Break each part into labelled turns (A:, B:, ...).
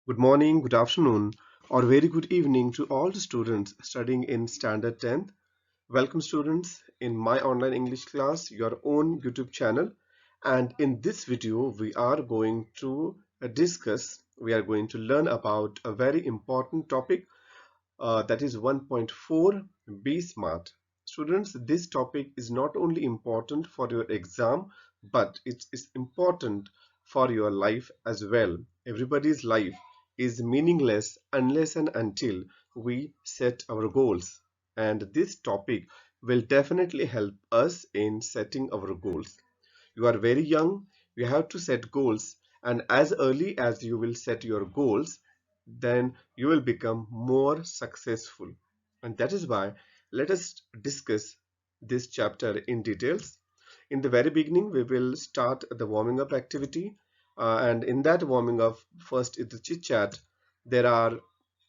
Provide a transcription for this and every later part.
A: Good morning, good afternoon, or very good evening to all the students studying in Standard 10th. Welcome, students, in my online English class, your own YouTube channel. And in this video, we are going to learn about a very important topic that is 1.4 Be Smart. Students, this topic is not only important for your exam, but it is important for your life as well. Everybody's life is meaningless unless and until we set our goals. And this topic will definitely help us in setting our goals. You are very young, you have to set goals, and as early as you will set your goals, then you will become more successful. And that is why let us discuss this chapter in details. In the very beginning, we will start the warming up activity, and in that warming up, first is the chit chat. There are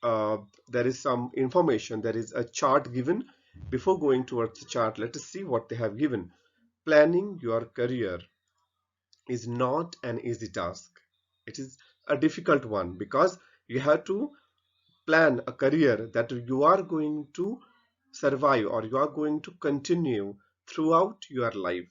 A: there is some information. There is a chart given. Before going towards the chart, let us see what they have given. Planning your career is not an easy task. It is a difficult one because you have to plan a career that you are going to survive or you are going to continue throughout your life.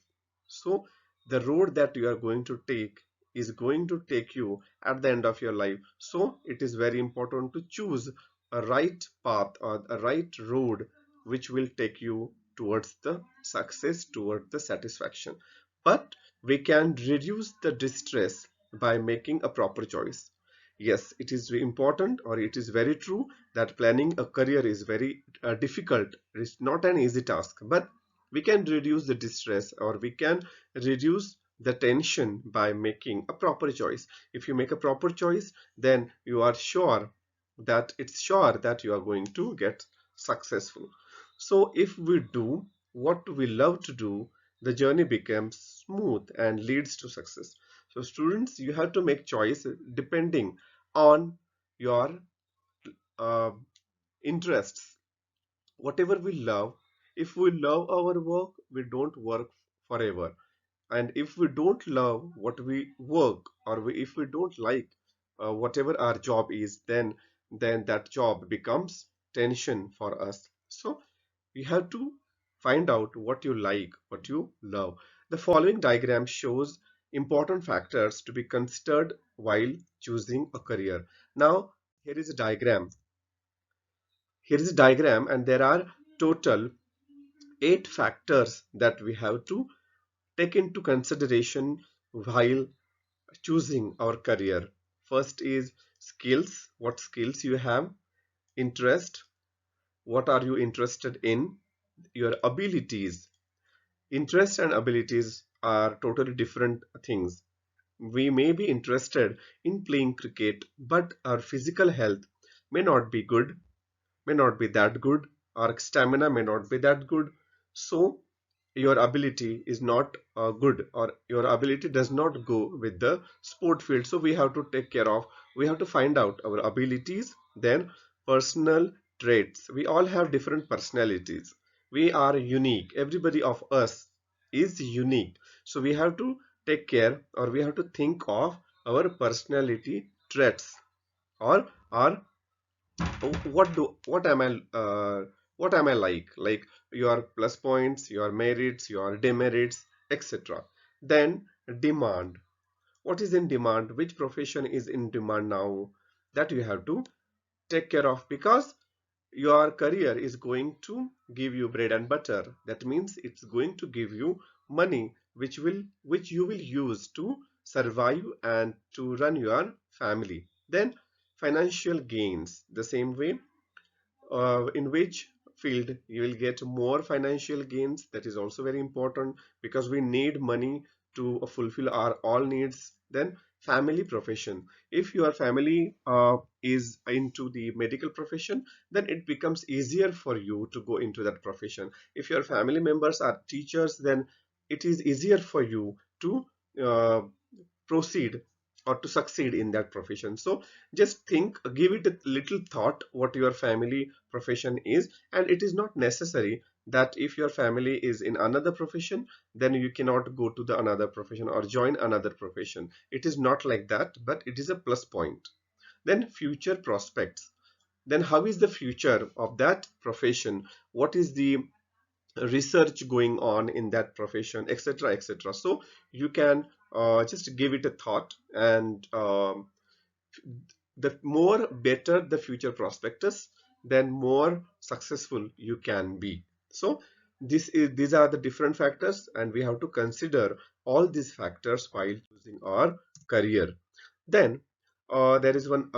A: So the road that you are going to take is going to take you at the end of your life. So it is very important to choose a right path or a right road which will take you towards the success, towards the satisfaction. But we can reduce the distress by making a proper choice. Yes, it is important, or it is very true that planning a career is very difficult. It's not an easy task, but we can reduce the distress or we can reduce the tension by making a proper choice. If you make a proper choice, then you are sure that you are going to get successful. So if we do what we love to do, the journey becomes smooth and leads to success. So students, you have to make choice depending on your uh, interests. Whatever we love, if we love our work, we don't work forever. And if we don't love what we work, or if we don't like whatever our job is, then that job becomes tension for us. So you have to find out what you like, what you love. The following diagram shows important factors to be considered while choosing a career. Now here is a diagram. Here is a diagram, and there are total 8 factors that we have to take into consideration while choosing our career. First is skills, what skills you have, interest, what are you interested in, your abilities. Interest and abilities are totally different things. We may be interested in playing cricket, but our physical health may not be good, may not be that good, our stamina may not be that good. So your ability is not good, or your ability does not go with the sport field. So we have to find out our abilities. Then personal traits, we all have different personalities. We are unique, everybody of us is unique. So we have to take care, or we have to think of our personality traits, or our what am I like your plus points, your merits, your demerits, etc. Then demand, what is in demand, which profession is in demand now, that you have to take care of, because your career is going to give you bread and butter. That means it's going to give you money which you will use to survive and to run your family. Then financial gains, the same way, in which field you will get more financial gains. That is also very important because we need money to fulfill our all needs. Then family profession, if your family is into the medical profession, then it becomes easier for you to go into that profession. If your family members are teachers, then it is easier for you to uh, proceed or to succeed in that profession. So just think, give it a little thought what your family profession is. And it is not necessary that if your family is in another profession, then you cannot go to the another profession or join another profession. It is not like that, but it is a plus point. Then future prospects. Then how is the future of that profession? What is the research going on in that profession, etc., etc. So you can just give it a thought, and the more better the future prospectus, then more successful you can be. So these are the different factors, and we have to consider all these factors while choosing our career. Then there is one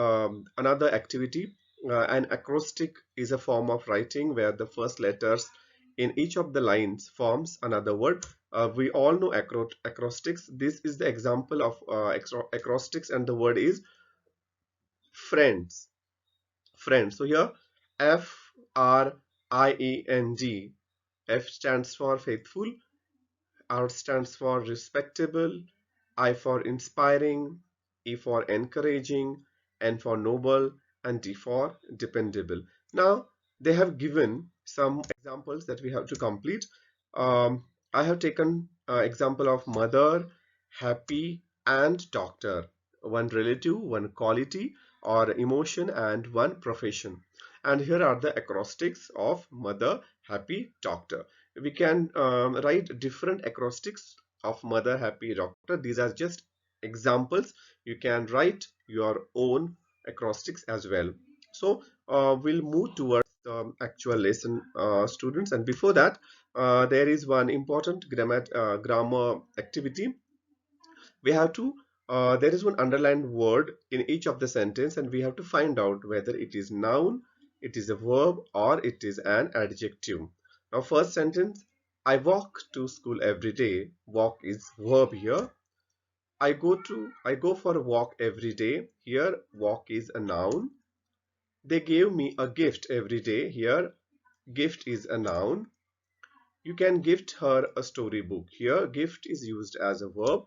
A: another activity. An acrostic is a form of writing where the first letters in each of the lines forms another word. We all know acrostics. This is the example of acrostics, and the word is friends. Friends. So here, Friend. F stands for faithful, R stands for respectable, I for inspiring, E for encouraging, N for noble, and D for dependable. Now, they have given some examples that we have to complete. I have taken example of mother, happy, and doctor. One relative, one quality or emotion, and one profession. And here are the acrostics of mother, happy, doctor. We can write different acrostics of mother, happy, doctor. These are just examples. You can write your own acrostics as well. So we'll move towards the actual lesson, students, and before that there is one important grammar activity. We have to there is one underlined word in each of the sentence, and we have to find out whether it is noun, it is a verb, or it is an adjective. Now first sentence, I walk to school every day. Walk is verb here. I go for a walk every day. Here walk is a noun. They gave me a gift every day. Here gift is a noun. You can gift her a storybook. Here gift is used as a verb.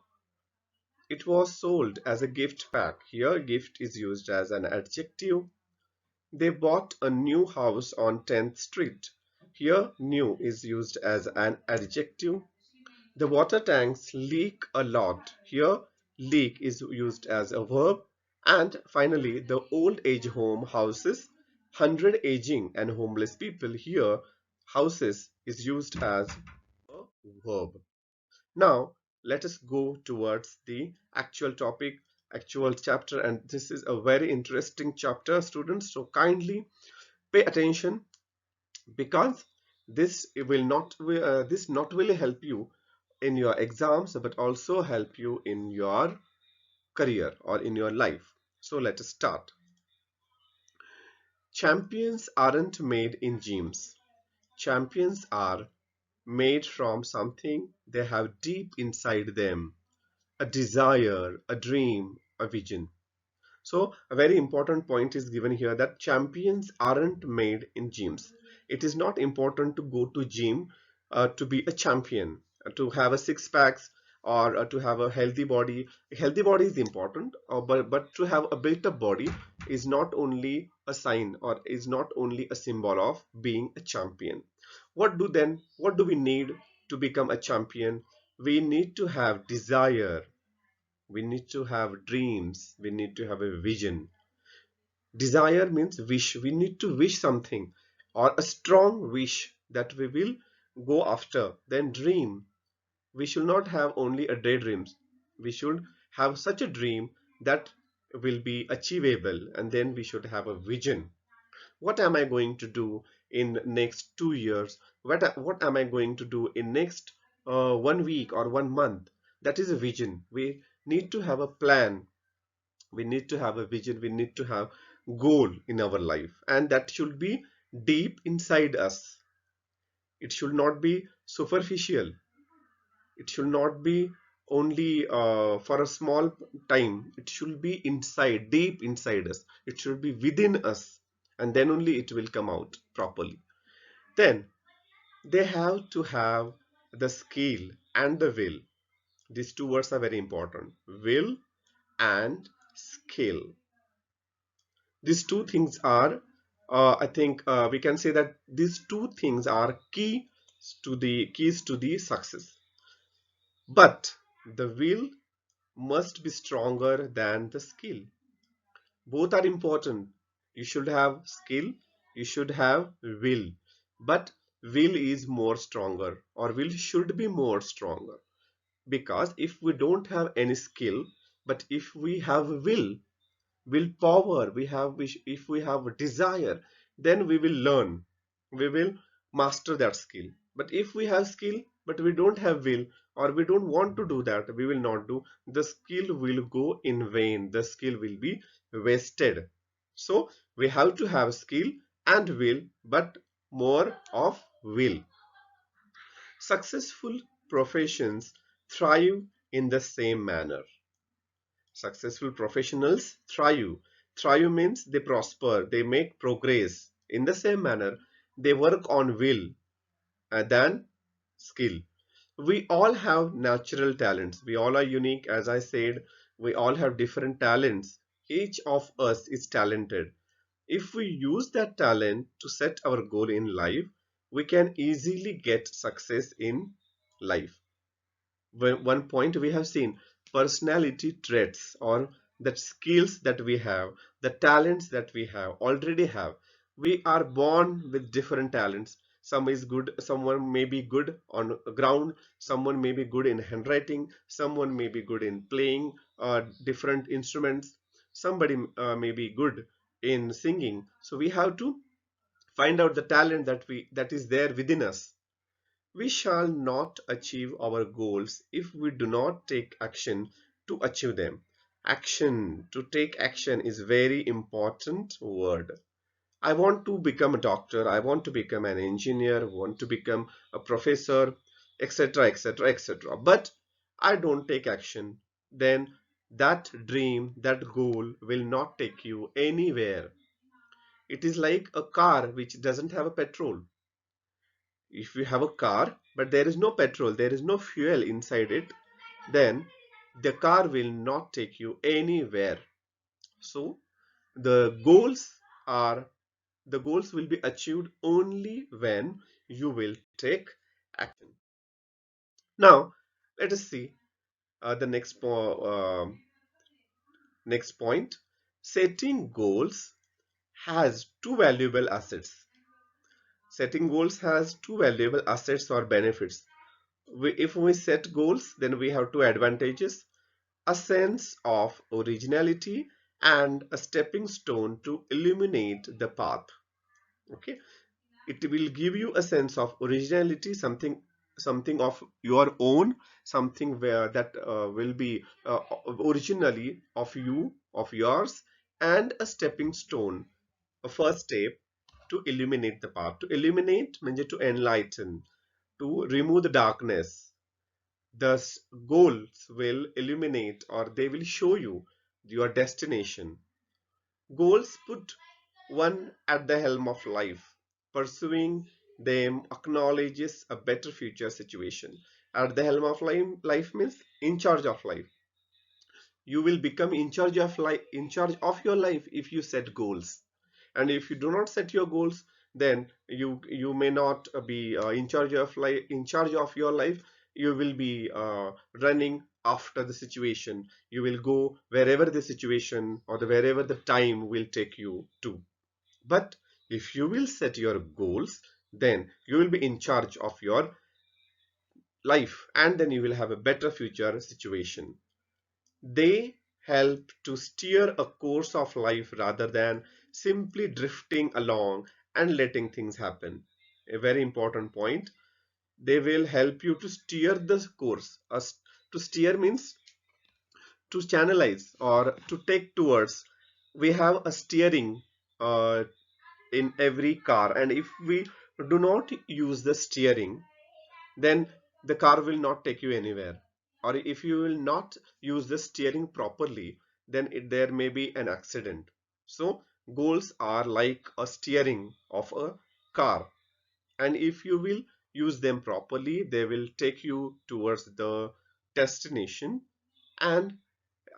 A: It was sold as a gift pack. Here gift is used as an adjective. They bought a new house on 10th Street. Here new is used as an adjective. The water tanks leak a lot. Here leak is used as a verb. And finally, the old age home houses 100 aging and homeless people. Here houses is used as a verb. Now, let us go towards the actual topic, actual chapter, and this is a very interesting chapter, students. So kindly pay attention, because this will not this not only help you in your exams, but also help you in your career or in your life. So let us start. Champions aren't made in gyms. Champions are made from something they have deep inside them, a desire, a dream, a vision. So a very important point is given here, that champions aren't made in gyms. It is not important to go to gym to be a champion, to have a six packs, or to have a healthy body. A healthy body is important, but to have a built up body is not only a sign, or is not only a symbol of being a champion. What do we need to become a champion? We need to have desire, we need to have dreams, we need to have a vision. Desire means wish. We need to wish something, or a strong wish that we will go after. Then dream. We should not have only a daydreams. We should have such a dream that will be achievable, and then we should have a vision. What am I going to do in next 2 years? What am I going to do in next 1 week or 1 month? That is a vision. We need to have a plan, we need to have a vision, we need to have goal in our life, and that should be deep inside us. It should not be superficial, it should not be only for a small time. It should be inside, deep inside us, it should be within us, and then only it will come out properly. Then they have to have the skill and the will. These two words are very important, will and skill. These two things are I think we can say that these two things are keys to the success. But the will must be stronger than the skill. Both are important. You should have skill, you should have will, but will is more stronger, or will should be more stronger, because if we don't have any skill, but if we have willpower, if we have a desire, then we will learn, we will master that skill. But if we have skill but we don't have will, or we don't want to do that, we will not do. The skill will go in vain, the skill will be wasted. So we have to have skill and will, but more of will. Successful professions thrive in the same manner. Successful professionals thrive. Thrive means they prosper, they make progress. In the same manner, they work on will than skill. We all have natural talents. We all are unique. As I said, we all have different talents. Each of us is talented. If we use that talent to set our goal in life, we can easily get success in life. One point we have seen, personality traits, or the skills that we have, the talents that we have already have. We are born with different talents. Some is good, someone may be good on ground, someone may be good in handwriting, someone may be good in playing different instruments, somebody may be good in singing. So we have to find out the talent that is there within us. We shall not achieve our goals if we do not take action to achieve them. Action, to take action, is very important word. I want to become a doctor, I want to become an engineer, want to become a professor, etc., etc., etc. But I don't take action. Then that dream, that goal will not take you anywhere. It is like a car which doesn't have a petrol. If you have a car but there is no petrol, there is no fuel inside it, then the car will not take you anywhere. So the goals are the goals will be achieved only when you will take action. Now let us see the next point. Setting goals has two valuable assets. Setting goals has two valuable assets or benefits. If we set goals, then we have two advantages: a sense of originality and a stepping stone to illuminate the path. Okay, it will give you a sense of originality, something of your own, something where that will be originally of you, of yours, and a stepping stone, a first step to illuminate the path. To illuminate means to enlighten, to remove the darkness. Thus, goals will illuminate, or they will show you your destination. Goals put one at the helm of life. Pursuing them acknowledges a better future situation. At the helm of life means in charge of life. You will become in charge of life, in charge of your life, if you set goals. And if you do not set your goals, then you may not be in charge of your life. You will be running after the situation. You will go wherever the situation, or wherever the time will take you to. But if you will set your goals, then you will be in charge of your life, and then you will have a better future situation. They help to steer a course of life rather than simply drifting along and letting things happen. A very important point. They will help you to steer the course. To steer means to channelize or to take towards. We have a steering uh, in every car, and if we do not use the steering, then the car will not take you anywhere. Or if you will not use the steering properly, then there may be an accident. So goals are like a steering of a car, and if you will use them properly, they will take you towards the destination. And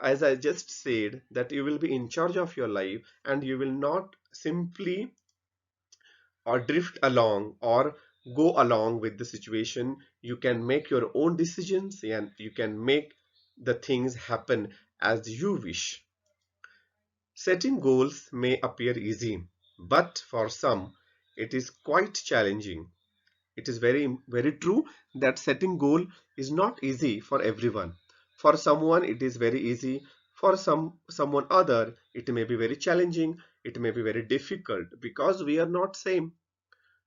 A: as I just said, that you will be in charge of your life, and you will not simply or drift along or go along with the situation. You can make your own decisions, and you can make the things happen as you wish. Setting goals may appear easy, but for some, it is quite challenging. It is very true that setting goal is not easy for everyone. For someone, it is very easy. For someone other, it may be very challenging. It may be very difficult because we are not same.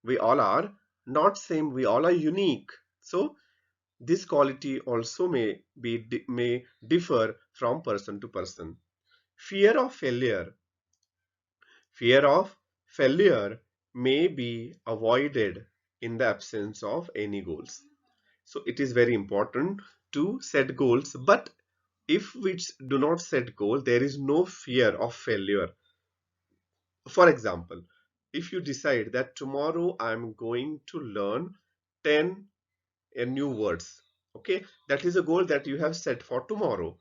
A: We all are not same. We all are unique. So this quality also may differ from person to person. Fear of failure. Fear of failure may be avoided in the absence of any goals. So it is very important to set goals. But if we do not set goal, there is no fear of failure. For example, if you decide that tomorrow I'm going to learn 10 new words, okay, that is a goal that you have set for tomorrow.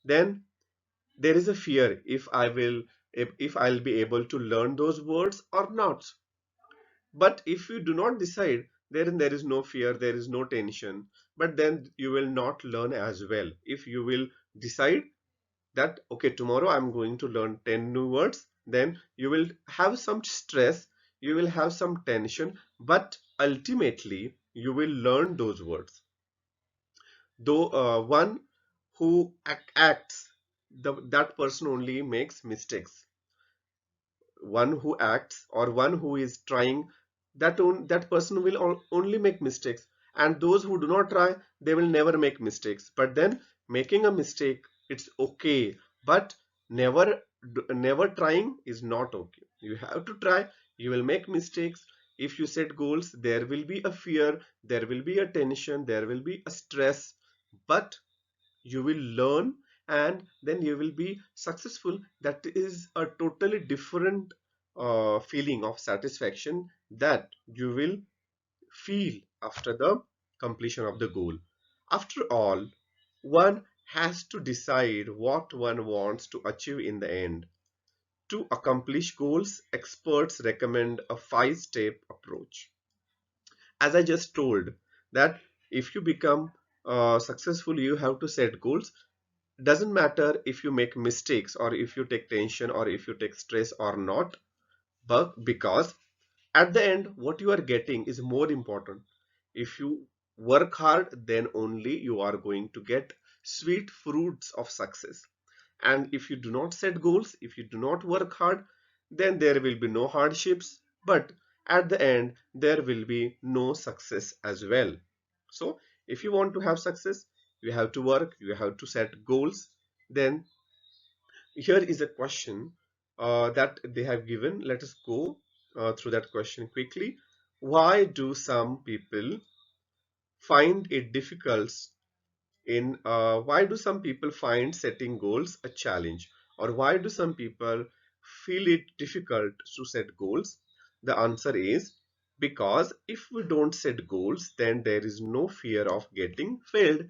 A: Then there is a fear if I'll be able to learn those words or not. But if you do not decide, then there is no fear, there is no tension. But then you will not learn as well. If you will decide that, okay, tomorrow I'm going to learn 10 new words, then you will have some stress, you will have some tension, but ultimately you will learn those words. Though one who acts, that person only makes mistakes. One who acts or one who is trying, that person will only make mistakes, and those who do not try, they will never make mistakes. But then making a mistake, it's okay, but never trying is not okay. You have to try. You will make mistakes. If you set goals, there will be a fear, there will be a tension, there will be a stress, but you will learn, and then you will be successful. That is a totally different feeling of satisfaction that you will feel after the completion of the goal. After all, one has to decide what one wants to achieve in the end. To accomplish goals, experts recommend a 5-step approach. As I just told, that if you become successful, you have to set goals. Doesn't matter if you make mistakes or if you take tension or if you take stress or not, but because at the end what you are getting is more important. If you work hard, then only you are going to get sweet fruits of success. And if you do not set goals, if you do not work hard, then there will be no hardships, but at the end there will be no success as well. So if you want to have success, you have to work, you have to set goals. Then here is a question that they have given. Let us go through that question quickly. Why do some people find it difficult why do some people find setting goals a challenge, or why do some people feel it difficult to set goals? The answer is because if we don't set goals, then there is no fear of getting failed.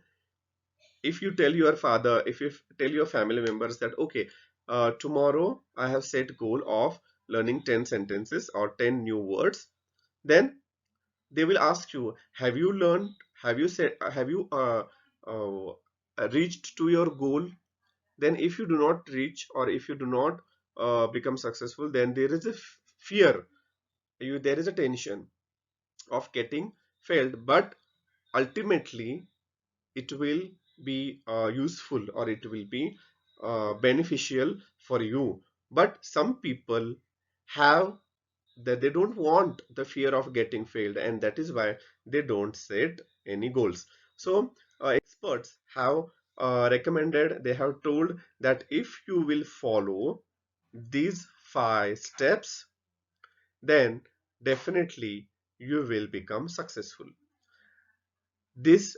A: If you tell your father, if you tell your family members that, okay, tomorrow I have set goal of learning 10 sentences or 10 new words, then they will ask you, have you learned, have you reached to your goal? Then if you do not reach, or if you do not become successful, then there is a fear, there is a tension of getting failed. But ultimately it will be useful, or it will be beneficial for you. But some people have that, they don't want the fear of getting failed, and that is why they don't set any goals. So experts have recommended, they have told that if you will follow these 5 steps, then definitely you will become successful. These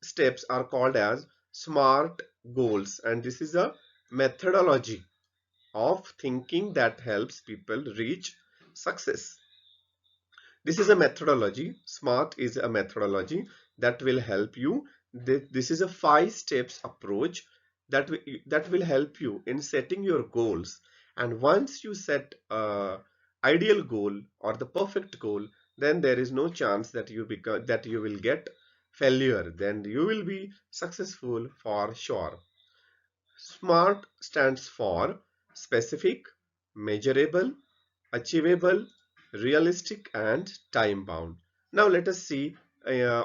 A: steps are called as SMART goals, and this is a methodology of thinking that helps people reach success. This is a methodology. SMART is a methodology that will help you. This is a 5 steps approach that will help you in setting your goals. And once you set a ideal goal or the perfect goal, then there is no chance that you will get failure. Then you will be successful for sure. SMART stands for specific, measurable, achievable, realistic, and time bound. Now let us see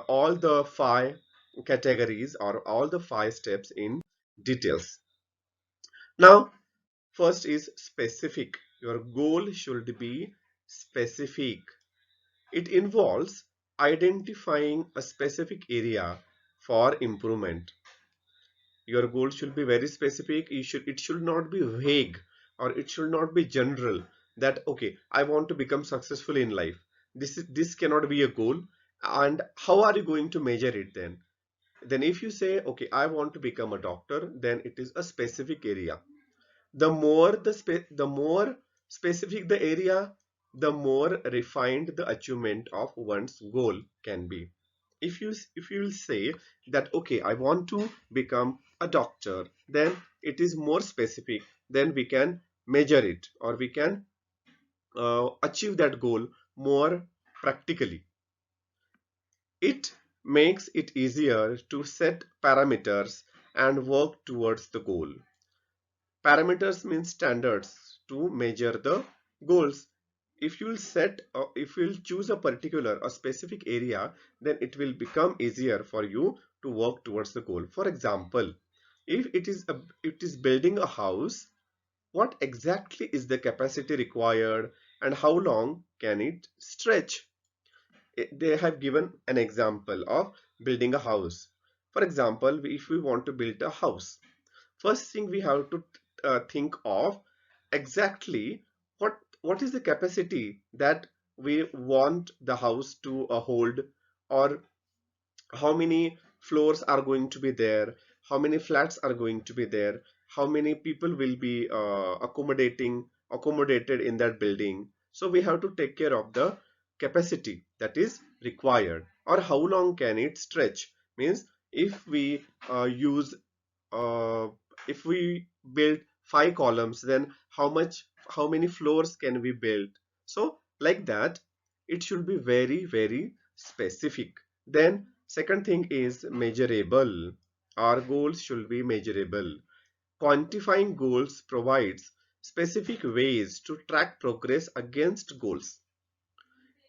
A: all the five categories or all the five steps in details. Now, first is specific. Your goal should be specific. It involves identifying a specific area for improvement. Your goal should be very specific. It should not be vague, or it should not be general, that okay, I want to become successful in life. This cannot be a goal. And how are you going to measure it then? Then if you say, okay, I want to become a doctor, then it is a specific area. The more specific the area, the more refined the achievement of one's goal can be. If you will say that okay, I want to become a doctor, then it is more specific. Then we can measure it, or we can achieve that goal more practically. It makes it easier to set parameters and work towards the goal. Parameters mean standards to measure the goals. If you will choose a specific area, then it will become easier for you to work towards the goal. For example, if it is building a house, what exactly is the capacity required and how long can it stretch? They have given an example of building a house. For example, if we want to build a house, first thing we have to think of exactly what is the capacity that we want the house to hold, or how many floors are going to be there, how many flats are going to be there, how many people will be accommodated in that building. So we have to take care of the capacity that is required, or how long can it stretch. Means if we use uh, if we build 5 columns, then how many floors can we build? So like that, it should be very very specific. Then second thing is measurable. Our goals should be measurable. Quantifying goals provides specific ways to track progress against goals.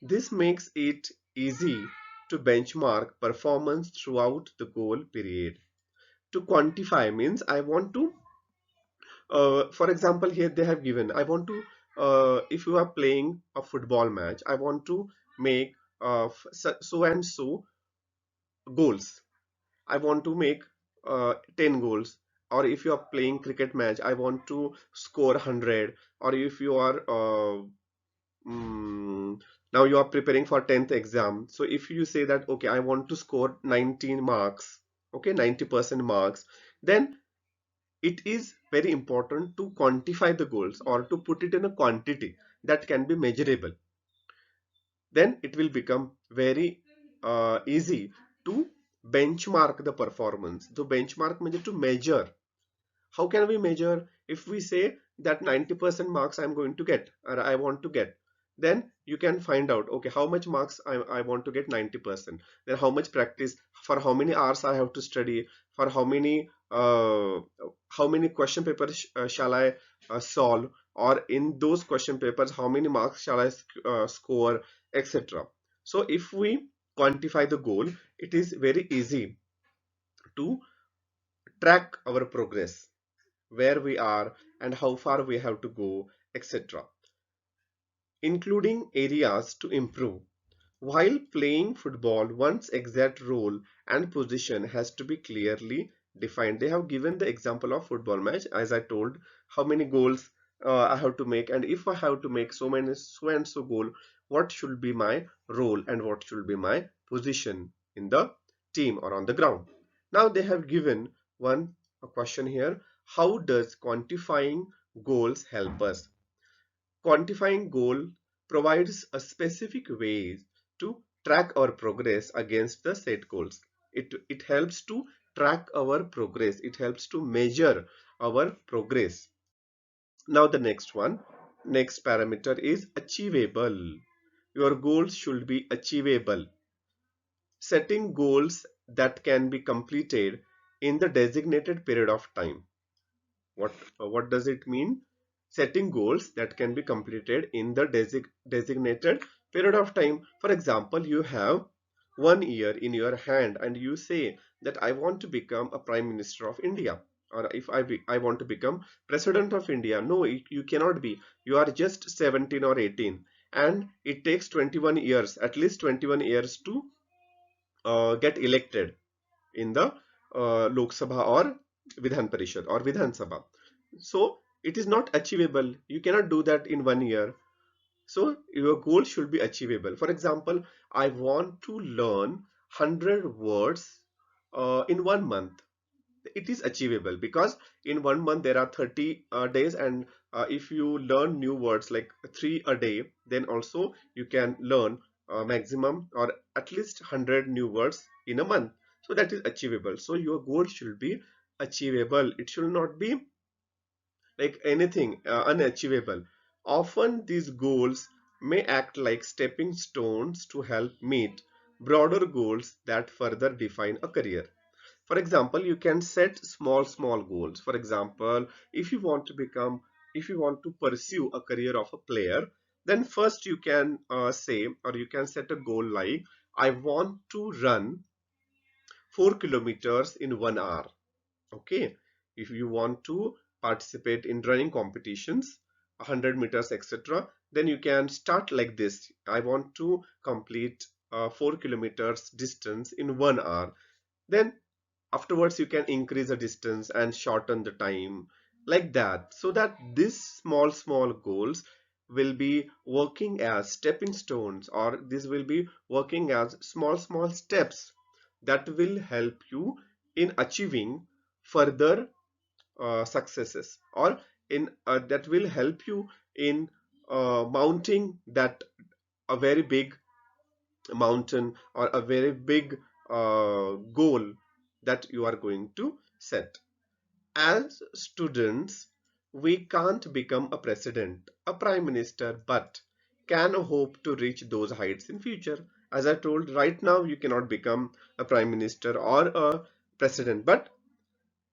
A: This makes it easy to benchmark performance throughout the goal period. To quantify means I want to for example, here they have given, I want to if you are playing a football match, I want to make so and so goals. I want to make 10 goals. Or if you are playing cricket match, I want to score 100. Or if you are mm, now you are preparing for 10th exam, so if you say that okay, I want to score 19 marks, okay, 90% marks, then it is very important to quantify the goals, or to put it in a quantity that can be measurable. Then it will become very easy to benchmark the performance. The benchmark means to measure. How can we measure? If we say that 90% marks I'm going to get, or I want to get, then you can find out, okay, how much marks I want to get 90%. Then how much practice, for how many hours I have to study, for how many question papers shall I solve, or in those question papers, how many marks shall I score, etc. So if we quantify the goal, it is very easy to track our progress, where we are and how far we have to go, etc., including areas to improve. While playing football, one's exact role and position has to be clearly defined. They have given the example of football match, as I told, how many goals I have to make, and if I have to make so and so goal, what should be my role and what should be my position in the team or on the ground. Now they have given one a question here. How does quantifying goals help us? Quantifying goal provides a specific way to track our progress against the set goals. It helps to track our progress. It helps to measure our progress. Now the next parameter is achievable. Your goals should be achievable. Setting goals that can be completed in the designated period of time. What does it mean? Setting goals that can be completed in the designated period of time. For example, you have 1 year in your hand and you say that I want to become a Prime Minister of India, or if I want to become President of India. No, you cannot be. You are just 17 or 18, and it takes 21 years, at least 21 years to get elected in the Lok Sabha or Vidhan Parishad or Vidhan Sabha. So it is not achievable. You cannot do that in 1 year. So your goal should be achievable. For example, I want to learn 100 words in 1 month. It is achievable because in 1 month there are 30 days, and if you learn new words like 3 a day, then also you can learn maximum or at least 100 new words in a month. So that is achievable. So your goal should be achievable. It should not be like anything unachievable. Often these goals may act like stepping stones to help meet broader goals that further define a career. For example, you can set small goals. For example, if you want to pursue a career of a player, then first you can say, or you can set a goal like, I want to run 4 kilometers in 1 hour. Okay, if you want to participate in running competitions, 100 meters, etc., then you can start like this. I want to complete 4 kilometers distance in 1 hour. Then afterwards you can increase the distance and shorten the time, like that, so that these small goals will be working as stepping stones, or this will be working as small steps that will help you in achieving further successes, or in that will help you in mounting that a very big mountain or a very big goal that you are going to set. As students, we can't become a president, a prime minister, but can hope to reach those heights in future. As I told, right now you cannot become a prime minister or a president, but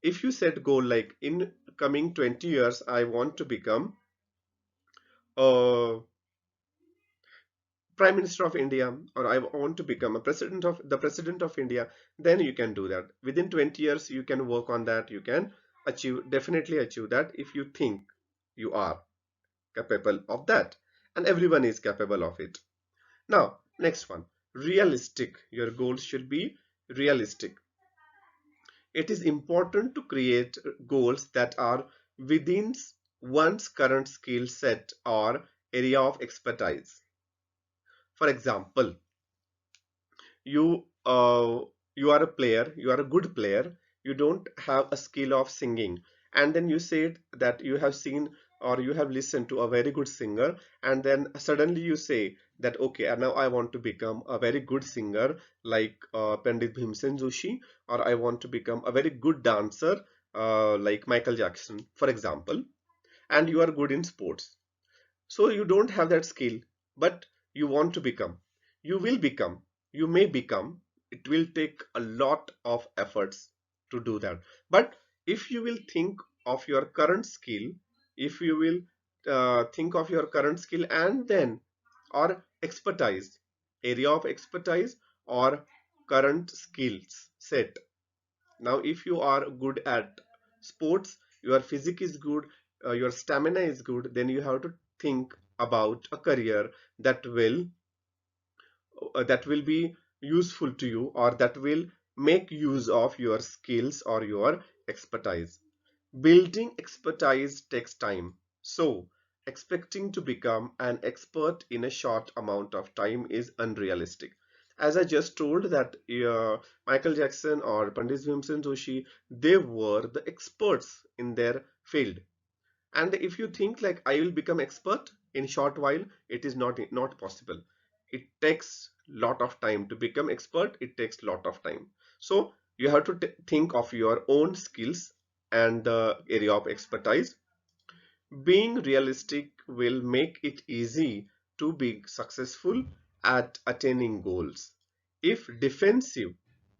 A: if you set goal like in coming 20 years I want to become a Prime Minister of India, or I want to become a president of India, then you can do that. Within 20 years, you can work on that. You can definitely achieve that if you think you are capable of that. And everyone is capable of it. Now, next one, realistic. Your goals should be realistic. It is important to create goals that are within one's current skill set or area of expertise. For example, you you are a player, you are a good player, you don't have a skill of singing, and then you said that you have seen or you have listened to a very good singer, and then suddenly you say that okay, and now I want to become a very good singer like Pandit Bhimsen Joshi, or I want to become a very good dancer like Michael Jackson, for example, and you are good in sports. So you don't have that skill, but you want to become. You will become. You may become. It will take a lot of efforts to do that. But if you will think of your current skill, if you will think of your current skill and then or expertise, area of expertise or current skills set. Now, if you are good at sports, your physique is good, your stamina is good, then you have to think about a career that will be useful to you, or that will make use of your skills or your expertise. Building expertise takes time, so expecting to become an expert in a short amount of time is unrealistic. As I just told that Michael Jackson or Pandit Bhimsen Joshi, they were the experts in their field. And if you think like I will become expert in short while, it is not possible. It takes lot of time to become expert. It takes lot of time. So you have to think of your own skills and the area of expertise. Being realistic will make it easy to be successful at attaining goals. If defensive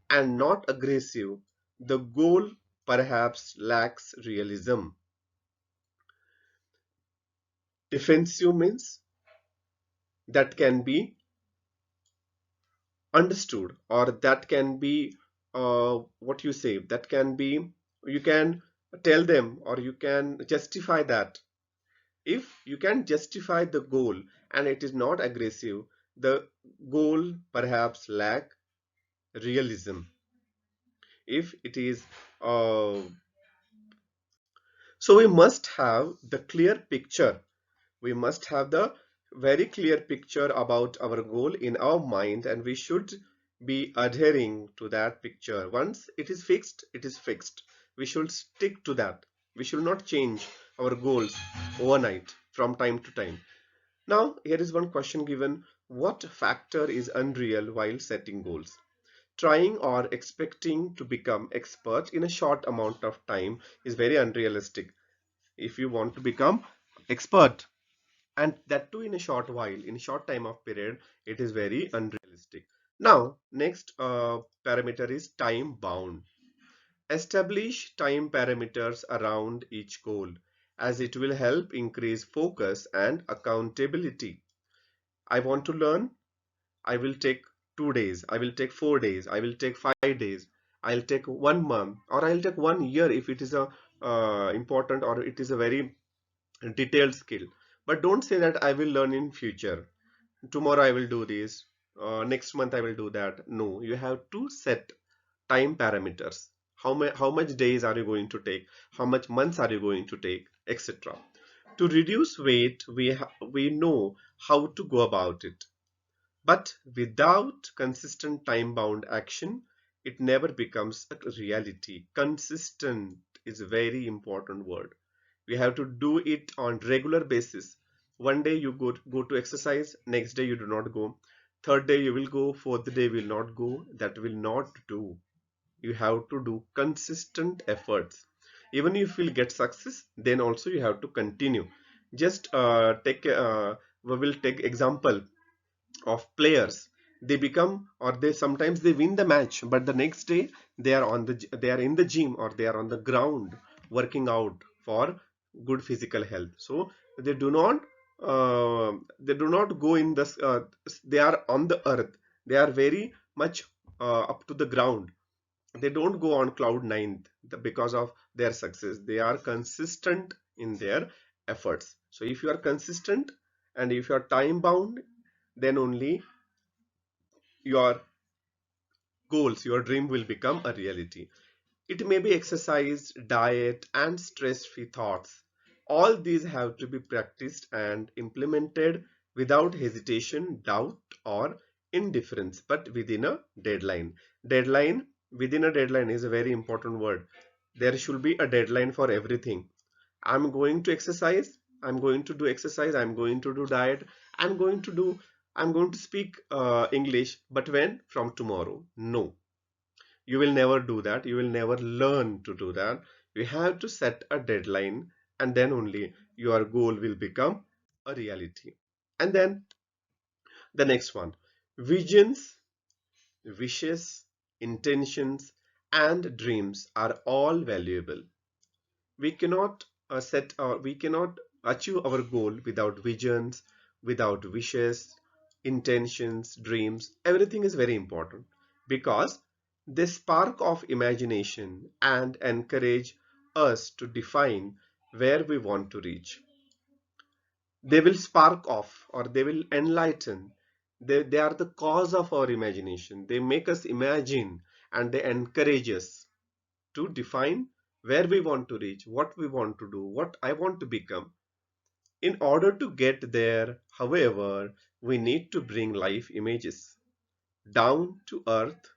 A: and not aggressive, the goal perhaps lacks realism. Defensive means that can be understood, or that can be what you say, that can be, you can tell them or you can justify that. If you can justify the goal and it is not aggressive, the goal perhaps lack realism. If it is so we must have the clear picture, we must have the very clear picture about our goal in our mind, and we should be adhering to that picture. Once it is fixed, it is fixed. We should stick to that. We should not change our goals overnight from time to time. Now here is one question given: what factor is unreal while setting goals? Trying or expecting to become expert in a short amount of time is very unrealistic. If you want to become expert, and that too in a short while, in a short time of period, it is very unrealistic. Now next parameter is time bound. Establish time parameters around each goal, as it will help increase focus and accountability. I want to learn, I will take 2 days, I will take 4 days, I will take 5 days, I'll take 1 month, or I'll take 1 year if it is a important or it is a very detailed skill. But don't say that I will learn in future, tomorrow I will do this, next month I will do that. No, you have to set time parameters. How much days are you going to take? How much months are you going to take, etc. To reduce weight, we know how to go about it. But without consistent time-bound action, it never becomes a reality. Consistent is a very important word. We have to do it on regular basis. One day you go to exercise, next day you do not go. Third day you will go, fourth day will not go. That will not do. You have to do consistent efforts. Even if you will get success, then also you have to continue. Just we will take example of players. They become, or they sometimes they win the match, but the next day they are in the gym or they are on the ground working out for good physical health. So they do not go in the they are on the earth, they are very much up to the ground. They don't go on cloud nine because of their success. They are consistent in their efforts. So if you are consistent and if you are time bound, then only your goals, your dream will become a reality. It may be exercise, diet, and stress-free thoughts. All these have to be practiced and implemented without hesitation, doubt, or indifference, but within a deadline. Deadline, within a deadline is a very important word. There should be a deadline for everything. I'm going to exercise, I'm going to do exercise, I'm going to do diet, I'm going to do, I'm going to speak English, but when? From tomorrow. No, you will never do that. You will never learn to do that. You have to set a deadline, and then only your goal will become a reality. And then the next one, visions, wishes, intentions, and dreams are all valuable. We cannot we cannot achieve our goal without visions, without wishes, intentions, dreams. Everything is very important because they spark of imagination and encourage us to define where we want to reach. They will spark off or they will enlighten. They are the cause of our imagination. They make us imagine and they encourage us to define where we want to reach, what we want to do, what I want to become. In order to get there, however, we need to bring life images down to earth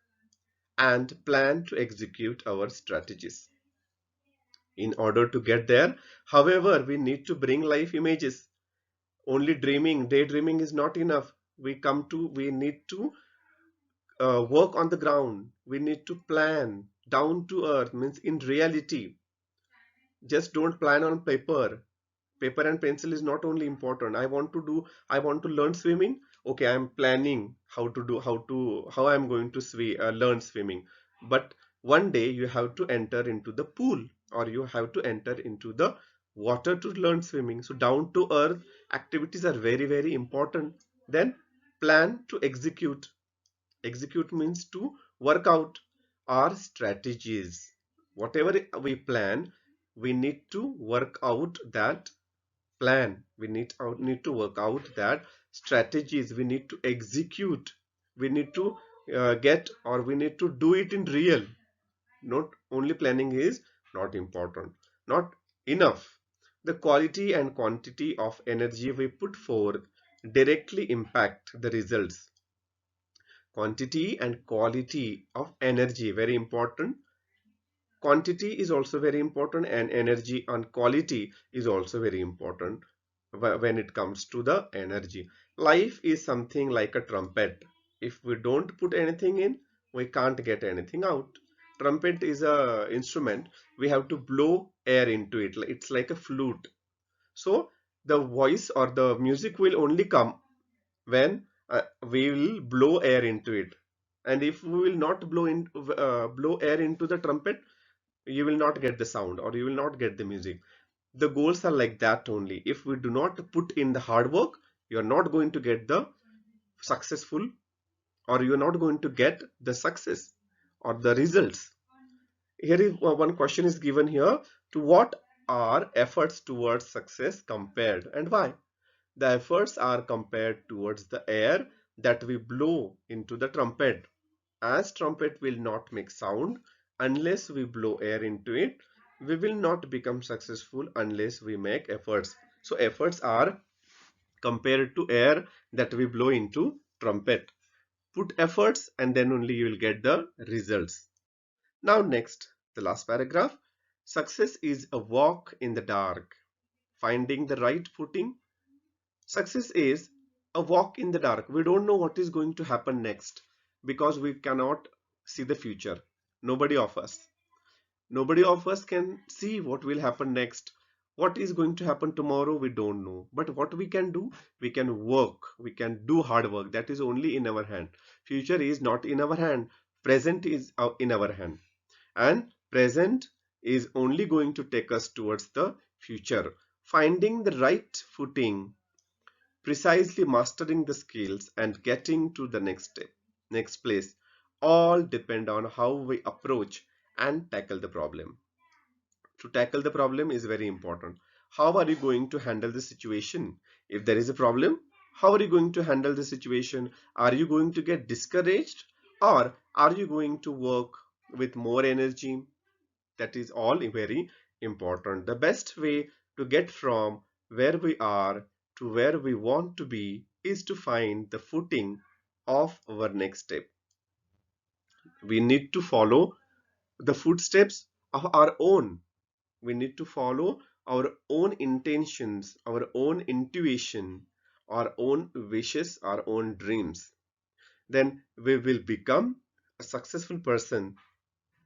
A: and plan to execute our strategies. In order to get there, however, we need to bring life images. Only dreaming, daydreaming is not enough. We need to work on the ground. We need to plan down to earth, means in reality. Just don't plan on paper. Paper and pencil is not only important. I want to learn swimming. Okay, I'm planning how I'm going to learn swimming. But one day you have to enter into the pool, or you have to enter into the water to learn swimming. So down to earth activities are very, very important. Then plan to execute. Execute means to work out our strategies. Whatever we plan, we need to work out that plan. We need to work out that strategies. We need to execute. We need to get, or we need to do it in real. Not only planning is not important, not enough. The quality and quantity of energy we put forth directly impact the results. Quantity and quality of energy, very important. Quantity is also very important, and energy and quality is also very important when it comes to the energy. Life is something like a trumpet. If we don't put anything in, we can't get anything out. Trumpet is a instrument. We have to blow air into it. It's like a flute. So the voice or the music will only come when we will blow air into it. And if we will not blow air into the trumpet, you will not get the sound, or you will not get the music. The goals are like that only. If we do not put in the hard work, you are not going to get the successful, or you are not going to get the success or the results. Here is one question is given here: to what are efforts towards success compared, and why? The efforts are compared towards the air that we blow into the trumpet. As trumpet will not make sound unless we blow air into it, we will not become successful unless we make efforts. So efforts are compared to air that we blow into trumpet. Put efforts and then only you will get the results. Now next, the last paragraph. Success is a walk in the dark, finding the right footing. Success is a walk in the dark. We don't know what is going to happen next because we cannot see the future. Nobody of us. Nobody of us can see what will happen next. What is going to happen tomorrow, we don't know. But what we can do, we can work. We can do hard work. That is only in our hand. Future is not in our hand. Present is in our hand. And present is only going to take us towards the future. Finding the right footing, precisely mastering the skills and getting to the next step, next place, all depend on how we approach and tackle the problem. To tackle the problem is very important. How are you going to handle the situation? If there is a problem, how are you going to handle the situation? Are you going to get discouraged, or are you going to work with more energy? That is all very important. The best way to get from where we are to where we want to be is to find the footing of our next step. We need to follow the footsteps of our own. We need to follow our own intentions, our own intuition, our own wishes, our own dreams. Then we will become a successful person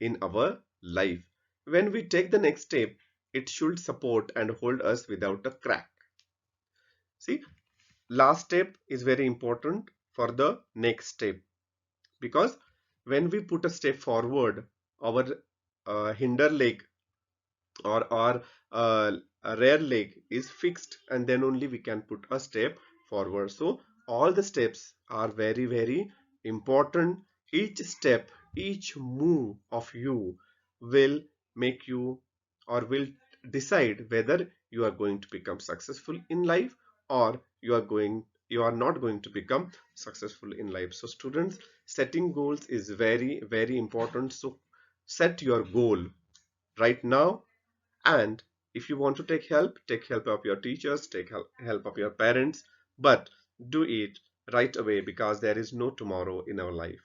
A: in our life. When we take the next step, it should support and hold us without a crack. See, last step is very important for the next step, because when we put a step forward, our hinder leg or our a rear leg is fixed, and then only we can put a step forward. So all the steps are very, very important. Each step, each move of you will make you, or will decide whether you are going to become successful in life, or you are not going to become successful in life. So students, setting goals is very, very important. So set your goal right now, and if you want to take help of your teachers, take help of your parents, but do it right away, because there is no tomorrow in our life.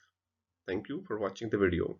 A: Thank you for watching the video.